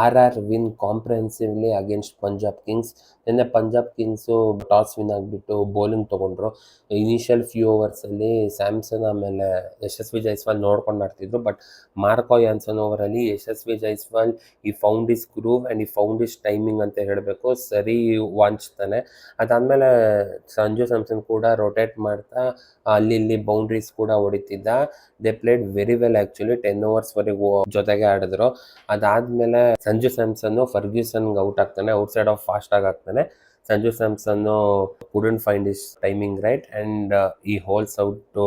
RR win comprehensively against Punjab Kings. ನಿನ್ನೆ Punjab Kings toss win ಆಗಿಬಿಟ್ಟು bowling ತೊಗೊಂಡ್ರು. ಇನಿಷಿಯಲ್ ಫ್ಯೂ ಓವರ್ಸಲ್ಲಿ ಸ್ಯಾಮ್ಸನ್ ಆಮೇಲೆ ಯಶಸ್ವಿ ಜೈಸ್ವಾಲ್ ನೋಡ್ಕೊಂಡು ಆಡ್ತಿದ್ರು. ಬಟ್ ಮಾರ್ಕೋ ಯಾನ್ಸನ್ ಓವರಲ್ಲಿ Yashasvi Jaiswal he found his groove and he found his timing ಅಂತ ಹೇಳಬೇಕು. ಸರಿ ವಾಂಚ್ತಾನೆ. ಅದಾದಮೇಲೆ ಸಂಜು ಸ್ಯಾಮ್ಸನ್ ಕೂಡ ರೊಟೇಟ್ ಮಾಡ್ತಾ ಅಲ್ಲಿ ಇಲ್ಲಿ ಬೌಂಡ್ರೀಸ್ ಕೂಡ ಹೊಡಿತಿದ್ದ. They played very well actually. 10 ಓವರ್ಸ್ವರೆಗೂ ಜೊತೆಗೆ ಆಡಿದ್ರು. ಅದಾದಮೇಲೆ ಸಂಜು ಸ್ಯಾಮ್ಸನ್ನು ಫರ್ಗ್ಯೂಸನ್ಗೆ ಔಟ್ ಆಗ್ತಾನೆ. ಔಟ್ ಸೈಡ್ ಆಫ್ ಫಾಸ್ಟಾಗಿ ಆಗ್ತಾನೆ. Sanju Samson couldn't find his timing right and he holes out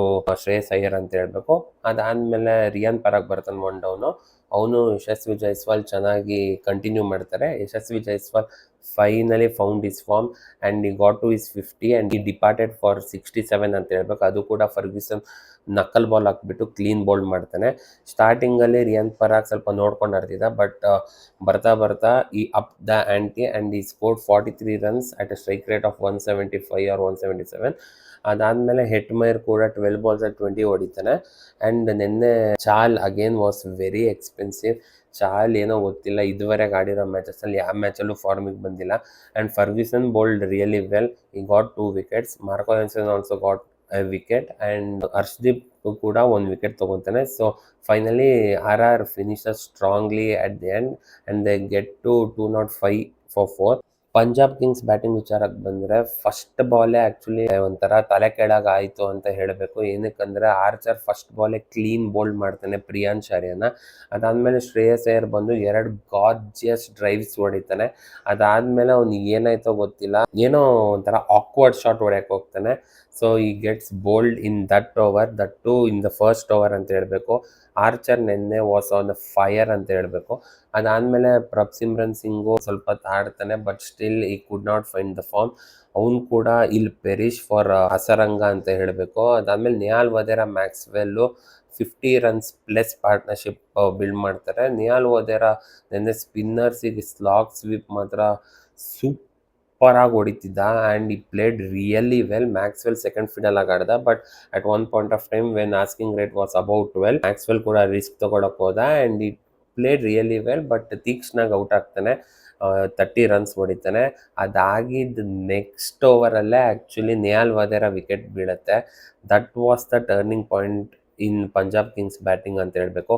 Shreyas Iyer ಅಂತ ಹೇಳಬೇಕು. ಅದಾದಮೇಲೆ ರಿಯಾನ್ ಪರಾಗ್ ಬರ್ತಾನೆ ಒನ್ ಡೌನು. ಅವನು ಯಶಸ್ವಿ ಜೈಸ್ವಾಲ್ ಚೆನ್ನಾಗಿ ಕಂಟಿನ್ಯೂ ಮಾಡ್ತಾರೆ. Yashasvi Jaiswal finally found his form and he got to his 50 and he departed for 67 ಅಂತ ಹೇಳ್ಬೇಕು. ಅದು ಕೂಡ ಫರ್ಗ್ಯೂಸನ್ ನಕಲ್ ಬಾಲ್ ಹಾಕ್ಬಿಟ್ಟು ಕ್ಲೀನ್ ಬೌಲ್ಡ್ ಮಾಡ್ತಾನೆ. ಸ್ಟಾರ್ಟಿಂಗಲ್ಲಿ ರಿಯಾನ್ ಪರಾಗ್ ಸ್ವಲ್ಪ ನೋಡ್ಕೊಂಡು ಆಡ್ತಿದ್ದ. ಬಟ್ ಬರ್ತಾ ಬರ್ತಾ he up the ante and he scored 43 runs at a strike rate of 175 or 177. ಅದಾದಮೇಲೆ ಹೆಟ್ಮೈರ್ ಕೂಡ 12 ಬಾಲ್ಸಲ್ಲಿ 20 ಹೊಡಿತಾನೆ. ಆ್ಯಂಡ್ ನಿನ್ನೆ Chahal again was very expensive. Chahal ಏನೋ ಗೊತ್ತಿಲ್ಲ, ಇದುವರೆಗೆ ಆಡಿರೋ ಮ್ಯಾಚಸಲ್ಲಿ ಯಾವ ಮ್ಯಾಚಲ್ಲೂ ಫಾರ್ಮಿಗೆ ಬಂದಿಲ್ಲ. And Ferguson bowled really well. He got 2 wickets. Marco Jansen also got a wicket and Arshdeep ಕೂಡ 1 ವಿಕೆಟ್ ತೊಗೊತಾನೆ. So finally RR finishes strongly at the end and they get to 205 for 4. Punjab Kings batting ವಿಚಾರಕ್ಕೆ ಬಂದರೆ first ಬಾಲೇ actually ಒಂಥರ ತಲೆ ಕೆಳಗೆ ಆಯಿತು ಅಂತ ಹೇಳಬೇಕು. ಏನಕ್ಕಂದರೆ ಆರ್ಚರ್ ಫಸ್ಟ್ ಬಾಲೇ ಕ್ಲೀನ್ ಬೋಲ್ಡ್ ಮಾಡ್ತಾನೆ ಪ್ರಿಯಾಂಶ್ ಆರ್ಯನ. ಅದಾದಮೇಲೆ ಶ್ರೇಯಸ್ ಅಯ್ಯರ್ ಬಂದು 2 ಗಾರ್ಜಿಯಸ್ ಡ್ರೈವ್ಸ್ ಹೊಡಿತಾನೆ. ಅದಾದಮೇಲೆ ಅವ್ನಿಗೆ ಏನಾಯ್ತೋ ಗೊತ್ತಿಲ್ಲ, ಏನೋ ಒಂಥರ ಆಕ್ವರ್ಡ್ ಶಾಟ್ ಹೊಡ್ಯಕ್ಕೆ ಹೋಗ್ತಾನೆ. So he gets bowled in that over, that too in the first over ಅಂತ ಹೇಳಬೇಕು. ಆರ್ಚರ್ ನಿನ್ನೆ ವಾಸ್ ಆನ್ ದ ಫೈರ್ ಅಂತ ಹೇಳಬೇಕು. ಅದಾದಮೇಲೆ ಪ್ರಭ್ಸಿಮ್ರನ್ ಸಿಂಗು ಸ್ವಲ್ಪ ಆಡ್ತಾನೆ. But still he could not find the form. ಅವನು ಕೂಡ ಇಲ್ಲಿ ಪೆರಿಶ್ ಫಾರ್ ಹಸರಂಗ ಅಂತ ಹೇಳಬೇಕು. ಅದಾದಮೇಲೆ Nehal Wadhera Maxwell 50 runs plus partnership build ಮಾಡ್ತಾರೆ. ನಿಹಾಲ್ ವಧೇರಾ ನಿನ್ನೆ ಸ್ಪಿನ್ನರ್ಸಿಗೆ ಸ್ಲಾಗ್ ಸ್ವೀಪ್ ಮಾತ್ರ ಸೂಪರಾಗಿ ಹೊಡಿತಿದ್ದ and he played really well. Maxwell second fiddle ಆಗಿ ಆಡ್ದ. But at one point of time when asking rate was about 12, Maxwell ಕೂಡ ರಿಸ್ಕ್ ತೊಗೊಳಕ್ಕೆ ಹೋದ and he played really well. But ತೀಕ್ಷ್ಣಾಗಿ out ಆಗ್ತಾನೆ. 30 ರನ್ಸ್ ಹೊಡಿತಾನೆ. ಅದಾಗಿದ್ದು ನೆಕ್ಸ್ಟ್ ಓವರಲ್ಲೇ ಆ್ಯಕ್ಚುಲಿ ನಿಹಾಲ್ ವಧೇರಾ ವಿಕೆಟ್ ಬೀಳುತ್ತೆ. That was the turning point in Punjab Kings batting ಅಂತ ಹೇಳಬೇಕು.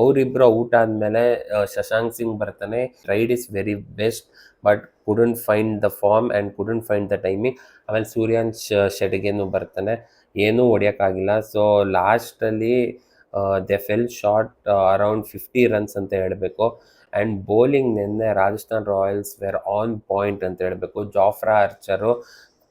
ಅವರಿಬ್ಬರು ಔಟ್ ಆದಮೇಲೆ ಶಶಾಂಕ್ ಸಿಂಗ್ ಬರ್ತಾನೆ. Tried his very best but couldn't find the form and couldn't find the timing. ಆಮೇಲೆ ಸೂರ್ಯಾಂಶ್ ಶೆಡ್ಗೆನೂ ಬರ್ತಾನೆ, ಏನೂ ಹೊಡಿಯೋಕ್ಕಾಗಿಲ್ಲ. ಸೊ ಲಾಸ್ಟಲ್ಲಿ they fell short around 50 runs ಅಂತ ಹೇಳಬೇಕು. ಆ್ಯಂಡ್ ಬೌಲಿಂಗ್ ನಿನ್ನೆ Rajasthan Royals were on point ಅಂತ ಹೇಳಬೇಕು. ಜಾಫ್ರಾ ಆರ್ಚರು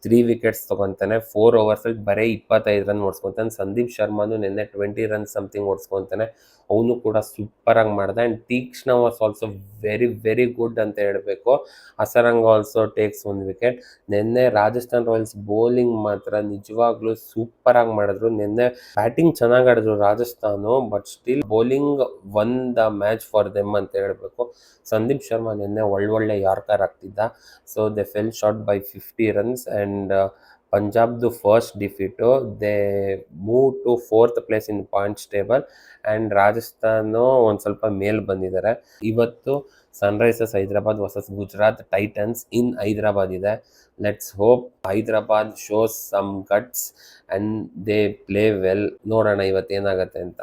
3 ವಿಕೆಟ್ಸ್ ತೊಗೊತಾನೆ. 4 ಓವರ್ಸಲ್ಲಿ ಬರೀ 25 ರನ್ ಓಡಿಸ್ಕೊತಾನೆ. ಸಂದೀಪ್ ಶರ್ಮಾನು ನಿನ್ನೆ 20 ರನ್ಸ್ ಸಮಥಿಂಗ್ ಓಡಿಸ್ಕೊತಾನೆ. ಅವನು ಕೂಡ ಸೂಪರಾಗಿ ಮಾಡ್ದ. And Theekshana was also very very good ಅಂತ ಹೇಳಬೇಕು. Hasaranga also takes 1 wicket. ನಿನ್ನೆ ರಾಜಸ್ಥಾನ್ ರಾಯಲ್ಸ್ ಬೌಲಿಂಗ್ ಮಾತ್ರ ನಿಜವಾಗ್ಲೂ ಸೂಪರಾಗಿ ಮಾಡಿದ್ರು. ನಿನ್ನೆ ಬ್ಯಾಟಿಂಗ್ ಚೆನ್ನಾಗಿ ಆಡಿದ್ರು Rajasthan, but still bowling won the match for them ಅಂತ ಹೇಳಬೇಕು. ಸಂದೀಪ್ ಶರ್ಮಾ ನಿನ್ನೆ ಒಳ್ಳೊಳ್ಳೆ ಯಾರ್ಕರ್ ಆಗ್ತಿದ್ದ. So they fell short by 50 runs and ಪಂಜಾಬ್ದು first defeat. They move to 4th place in points table and Rajasthan ಒಂದು ಸ್ವಲ್ಪ ಮೇಲ್ ಬಂದಿದ್ದಾರೆ. ಇವತ್ತು Sunrisers Hyderabad versus Gujarat Titans in Hyderabad ಇದೆ. Let's hope Hyderabad shows some guts and they play well. ನೋಡೋಣ ಇವತ್ತು ಏನಾಗುತ್ತೆ ಅಂತ.